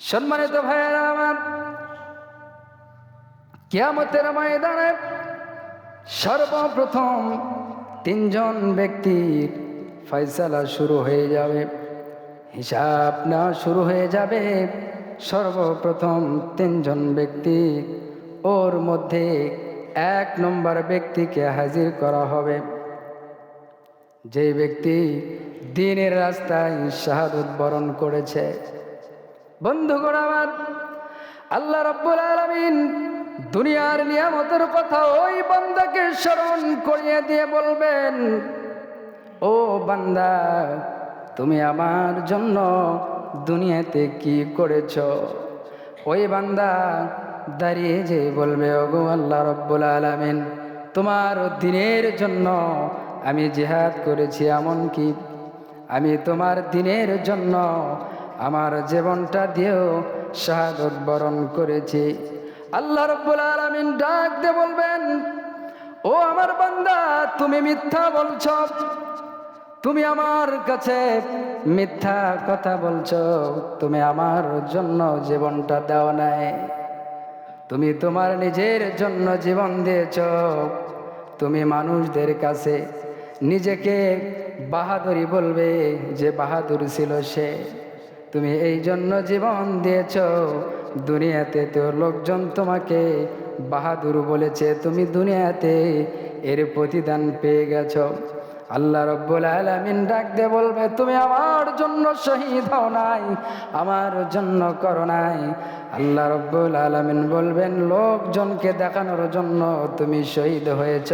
সম্মানিত ভাইয়েরা আমার, কিয়ামতের ময়দানে সর্বপ্রথম তিনজন ব্যক্তির ফয়সালা শুরু হয়ে যাবে, হিসাব নেওয়া শুরু হয়ে যাবে। সর্বপ্রথম তিনজন ব্যক্তি, ওর মধ্যে 1 নম্বর ব্যক্তিকে হাজির করা হবে, যে ব্যক্তি দ্বীনের রাস্তায় শাহাদাত বরণ করেছে। বন্ধুগণ আমার, আল্লাহ রাব্বুল আলামিন দুনিয়ার নিয়ামতের কথা ওই বান্দাকে স্মরণ করিয়ে দিয়ে বলবেন, ও বান্দা, তুমি আমার জন্য দুনিয়াতে কি করেছ? ওই বান্দা দাঁড়িয়ে যে বলবে, ওগো আল্লাহ রাব্বুল আলামিন, তোমার দ্বীনের জন্য আমি জিহাদ করেছি, এমনকি আমি তোমার দ্বীনের জন্য আমার জীবনটা দিয়েও শাহাদাত বরণ করেছি। আল্লাহ রাব্বুল আলামিন ডাক দিয়ে বলবেন, ও আমার বান্দা, তুমি মিথ্যা বলছ, তুমি আমার কাছে মিথ্যা কথা বলছো, তুমি আমার জন্য জীবনটা দাও নাই, তুমি তোমার নিজের জন্য জীবন দিয়েছ, তুমি মানুষদের কাছে নিজেকে বাহাদুরি বলবে, যে বাহাদুর ছিল সে, তুমি এই জন্য জীবন দিয়েছ। দুনিয়াতে তো লোকজন তোমাকে বাহাদুর বলেছে, তুমি দুনিয়াতে এর প্রতিদান পেয়ে গেছ। আল্লাহ রাব্বুল আলামিন ডাক দিয়ে বলবে, তুমি আমার জন্য শহীদ হও নাই, আমার জন্য করো নাই। আল্লাহ রাব্বুল আলামিন বলবেন, লোকজনকে দেখানোর জন্য তুমি শহীদ হয়েছ,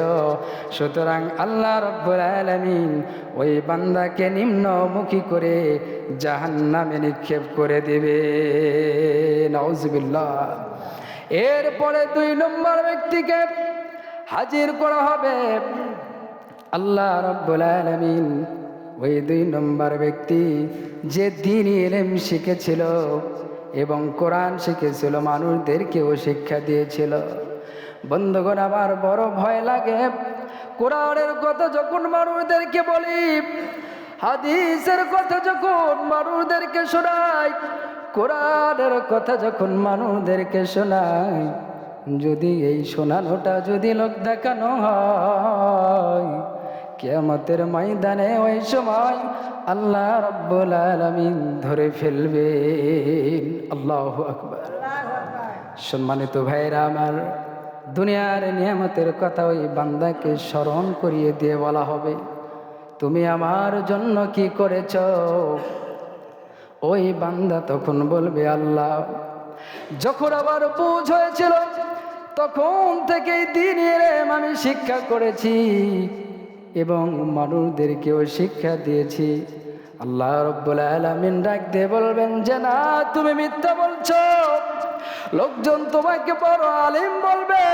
সুতরাং আল্লাহ রাব্বুল আলামিন ওই বান্দাকে নিম্নমুখী করে জাহান্নামে নিক্ষেপ করে দিবে। নাউজুবিল্লাহ। এরপরে 2 নম্বর ব্যক্তিকে হাজির করা হবে। আল্লাহ রাব্বুল আলামিন ওই 2 নম্বর ব্যক্তি, যে দ্বীনি ইলম শিখেছিল এবং কোরআন শিখেছিল, মানুষদেরকেও শিক্ষা দিয়েছিল। বন্ধুগণ আমার, বড় ভয় লাগে কোরআনের কথা যখন মানুষদেরকে বলি, হাদিসের কথা যখন মানুষদেরকে শোনাই, কোরআনের কথা যখন মানুষদেরকে শোনাই, যদি এই শোনানোটা যদি লোক দেখানো হয়, কিয়ামতের ময়দানে ওই সময় আল্লাহ রাব্বুল আলামিন ধরে ফেলবে। আল্লাহু আকবার। সম্মানিত ভাইরা আমার, দুনিয়ার নিয়ামতের কথা ওই বান্দাকে স্মরণ করিয়ে দিয়ে বলা হবে, তুমি আমার জন্য কি করেছ? ওই বান্দা তখন বলবে, আল্লাহ, যখন আবার বুঝ হয়েছিল তখন থেকেই দ্বীনের ইলম আমি শিক্ষা করেছি এবং মানুষদেরকেও শিক্ষা দিয়েছি। আল্লাহ রাব্বুল আলামিন ডাক দিয়ে বলবেন যে, না, তুমি মিথ্যা বলছো। লোকজন তোমাকে বড় আলিম বলবে,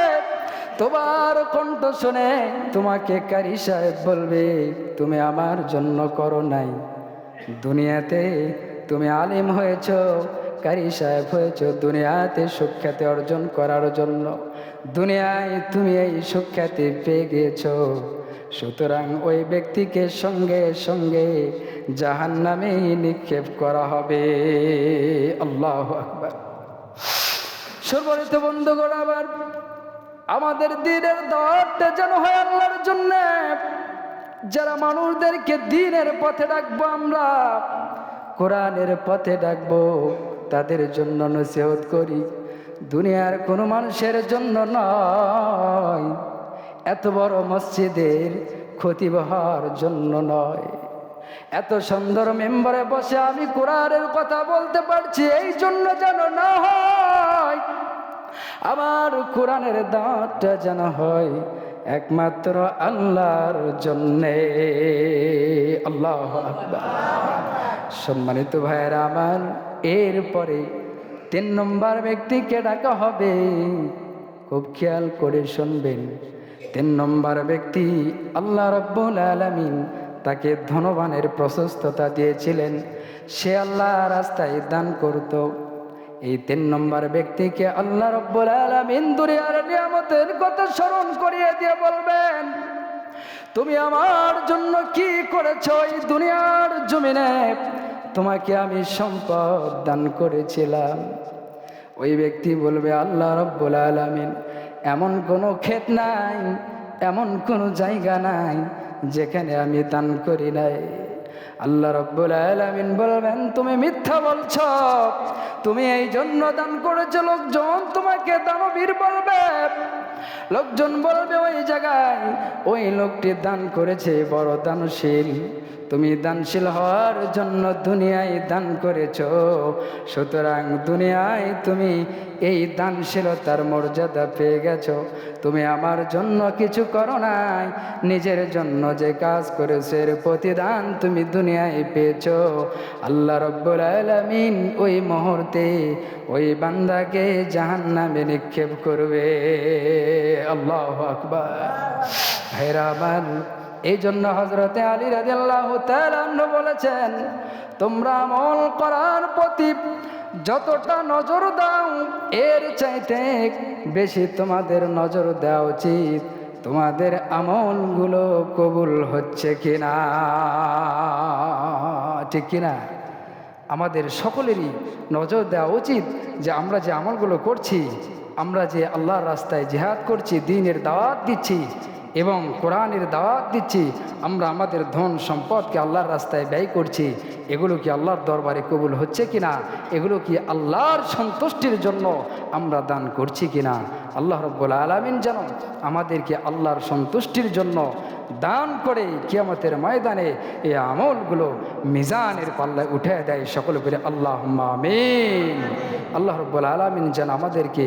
তোমার কণ্ঠ শুনে তোমাকে কারি সাহেব বলবে, তুমি আমার জন্য করো নাই। দুনিয়াতে তুমি আলিম হয়েছ, কারি সাহেব হয়েছ দুনিয়াতে সুখ্যাতি অর্জন করার জন্য, দুনিয়ায় তুমি এই সুখ্যাতি পেয়ে গিয়েছ, সুতরাং ওই ব্যক্তিকে সঙ্গে সঙ্গে জাহান্নামে নিক্ষেপ করা হবে। আল্লাহু আকবার। সম্মানিত বন্ধুগণ আবার, আমাদের দ্বীনের দাওয়াতটা যেন হয় আল্লাহর জন্য। যারা মানুষদেরকে দ্বীনের পথে ডাকবো, আমরা কোরআনের পথে ডাকবো, তাদের জন্য নসিহত করি, দুনিয়ার কোনো মানুষের জন্য নয়, এত বড় মসজিদের খতিব হওয়ার জন্য নয়, এত সুন্দর মেম্বারে বসে আমি কোরআনের কথা বলতে পারছি এই জন্য যেন না হয়, আমার কোরআনের দাওয়াতটা যেন হয় একমাত্র আল্লাহর জন্যে। আল্লাহু আকবার। সম্মানিত ভাইয়েরা আমার, এরপরে 3 নম্বর ব্যক্তিকে ডাকা হবে। খুব খেয়াল করে শুনবেন। 3 নম্বর ব্যক্তি, আল্লাহ রাব্বুল আলামিন তাকে ধনবানের প্রশস্ততা দিয়েছিলেন, সে আল্লাহ রাস্তায় দান করত। এই 3 নম্বর ব্যক্তিকে আল্লাহ রাব্বুল আলামিন দুনিয়ার নিয়ামতের কথা স্মরণ করিয়ে দিয়ে বলবেন, তুমি আমার জন্য কি করেছো এই দুনিয়ার জমিনে? তোমাকে আমি সম্পদ দান করেছিলাম। ওই ব্যক্তি বলবে, আল্লাহ রাব্বুল আলামিন, এমন কোনো ক্ষেত নাই, এমন কোনো জায়গা নাই যেখানে আমি দান করি নাই। আল্লাহ রাব্বুল আলামিন বলবেন, তুমি মিথ্যা বলছ, তুমি এই জন্য দান করেছো। লোকজন তোমাকে দানবীর বলবে, লোকজন বলবে ওই জায়গায় ওই লোকটি দান করেছে, বড় দানশীল। তুমি দানশীল হওয়ার জন্য দুনিয়ায় দান করেছো, সুতরাং দুনিয়ায় তুমি এই দানশীলতার মর্যাদা পেয়ে গেছো। তুমি আমার জন্য কিছু করো নাই, নিজের জন্য যে কাজ করেছো এর প্রতিদান তুমি দুনিয়ায় পেয়েছো। আল্লাহ রাব্বুল আলামিন ওই মুহূর্তে ওই বান্দাকে জাহান্নামে নিক্ষেপ করবে। আল্লাহু আকবার। ভাইরা আমার, এই জন্য হযরতে আলী রাদিয়াল্লাহু তাআলা আনহু বলেছেন, তোমরা আমল করার প্রতি যতটা নজর দাও এর চাইতে বেশি তোমাদের নজর দেওয়া উচিত তোমাদের আমলগুলো কবুল হচ্ছে কিনা। ঠিক কিনা? আমাদের সকলেরই নজর দেওয়া উচিত যে আমরা যে আমলগুলো করছি, আমরা যে আল্লাহর রাস্তায় জিহাদ করছি, দ্বীনের দাওয়াত দিচ্ছি এবং কোরআনের দাওয়াত দিচ্ছি, আমরা আমাদের ধন সম্পদকে আল্লাহর রাস্তায় ব্যয় করছি, এগুলো কি আল্লাহর দরবারে কবুল হচ্ছে কিনা, এগুলো কি আল্লাহর সন্তুষ্টির জন্য আমরা দান করছি কিনা। আল্লাহ রাব্বুল আলামিন যেন আমাদেরকে আল্লাহর সন্তুষ্টির জন্য দান করে কিয়ামতের ময়দানে এই আমলগুলো মিজানের পাল্লায় উঠে দেয়। সকলে বলে আল্লাহুম্মা আমিন। আল্লাহ রাব্বুল আলামিন যেন আমাদেরকে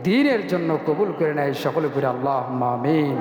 দ্বীনের জন্য কবুল করে নেয়। সকলে বলে আল্লাহুম্মা আমিন।